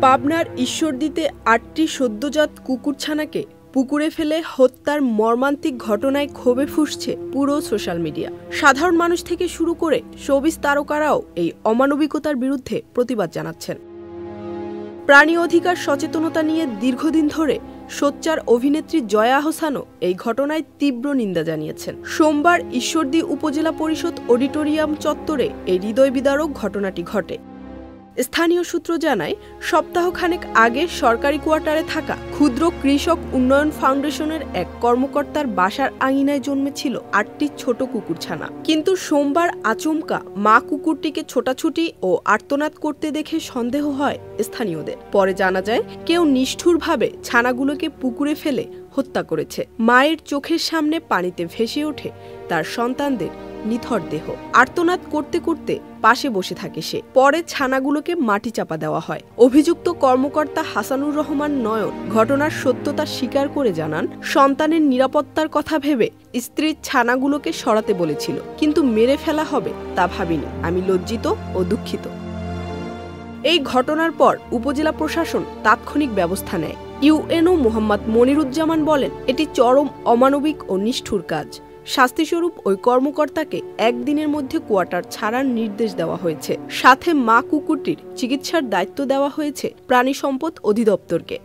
পাবনার ঈশ্বরদীতে ৮টি সদ্যজাত কুকুরছানাকে পুকুরে ফেলে হত্যার মর্মান্তিক ঘটনায় ক্ষোভে ফুঁসছে পুরো সোশ্যাল মিডিয়া। সাধারণ মানুষ থেকে শুরু করে শোবিজ তারকারাও এই অমানবিকতার বিরুদ্ধে প্রতিবাদ জানাচ্ছেন। প্রাণী অধিকার সচেতনতা নিয়ে দীর্ঘদিন ধরে সোচ্চার অভিনেত্রী জয়া আহসানও এই ঘটনায় তীব্র নিন্দা জানিয়েছেন। সোমবার ঈশ্বরদী উপজেলা পরিষদ অডিটোরিয়াম চত্বরে এই হৃদয়বিদারক ঘটনাটি ঘটে। স্থানীয় সূত্র জানায়, সপ্তাহখানেক আগে সরকারি কোয়ার্টারে থাকা ক্ষুদ্র কৃষক উন্নয়ন ফাউন্ডেশনের এক কর্মকর্তার বাসার আঙিনায় জন্মেছিল ৮টি ছোট কুকুরছানা। কিন্তু সোমবার আচমকা মা কুকুরটিকে ছোটাছুটি ও আর্তনাদ করতে দেখে সন্দেহ হয় স্থানীয়দের। পরে জানা যায়, কেউ নিষ্ঠুরভাবে ছানাগুলোকে পুকুরে ফেলে হত্যা করেছে। মায়ের চোখের সামনে পানিতে ভেসে ওঠে তার সন্তানদের নিথর দেহ। আর্তনাদ করতে করতে পাশে বসে থাকে সে। পরে ছানাগুলোকে মাটি চাপা দেওয়া হয়। অভিযুক্ত কর্মকর্তা হাসানুর রহমান নয়ন ঘটনার সত্যতা স্বীকার করে জানান, সন্তানের নিরাপত্তার কথা ভেবে স্ত্রীর ছানাগুলোকে সরাতে বলেছিল, কিন্তু মেরে ফেলা হবে তা ভাবিনি। আমি লজ্জিত ও দুঃখিত। এই ঘটনার পর উপজেলা প্রশাসন তাৎক্ষণিক ব্যবস্থা নেয়। ইউএনও মোহাম্মদ মনিরুজ্জামান বলেন, এটি চরম অমানবিক ও নিষ্ঠুর কাজ। শাস্তিস্বরূপ ওই কর্মকর্তাকে একদিনের মধ্যে কোয়ার্টার ছাড়ার নির্দেশ দেওয়া হয়েছে। সাথে মা কুকুরটির চিকিৎসার দায়িত্ব দেওয়া হয়েছে প্রাণী সম্পদ অধিদপ্তরকে।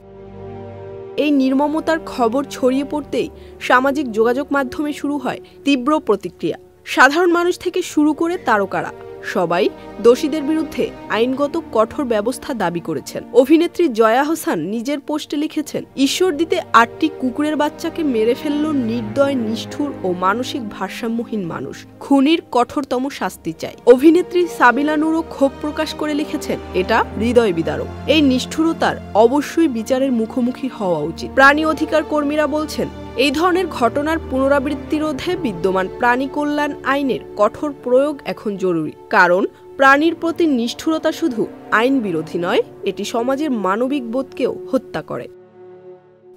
এই নির্মমতার খবর ছড়িয়ে পড়তেই সামাজিক যোগাযোগ মাধ্যমে শুরু হয় তীব্র প্রতিক্রিয়া। সাধারণ মানুষ থেকে শুরু করে তারকারা সবাই দোষীদের বিরুদ্ধে আইনগত কঠোর ব্যবস্থা দাবি করেছেন। অভিনেত্রী জয়া আহসান নিজের পোস্টে লিখেছেন, ঈশ্বরদীতে ৮টি কুকুরের বাচ্চাকে মেরে ফেলল নির্দয়, নিষ্ঠুর ও মানসিক ভারসাম্যহীন মানুষ। খুনির কঠোরতম শাস্তি চাই। অভিনেত্রী সাবিলা নুরও ক্ষোভ প্রকাশ করে লিখেছেন, এটা হৃদয় বিদারক। এই নিষ্ঠুরতার অবশ্যই বিচারের মুখোমুখি হওয়া উচিত। প্রাণী অধিকার কর্মীরা বলছেন, এই ধরনের ঘটনার পুনরাবৃত্তি রোধে বিদ্যমান প্রাণী কল্যাণ আইনের কঠোর প্রয়োগ এখন জরুরি। কারণ প্রাণীর প্রতি নিষ্ঠুরতা শুধু আইন বিরোধী নয়, এটি সমাজের মানবিক বোধকেও হত্যা করে।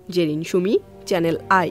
Zerin Sumi, channel I.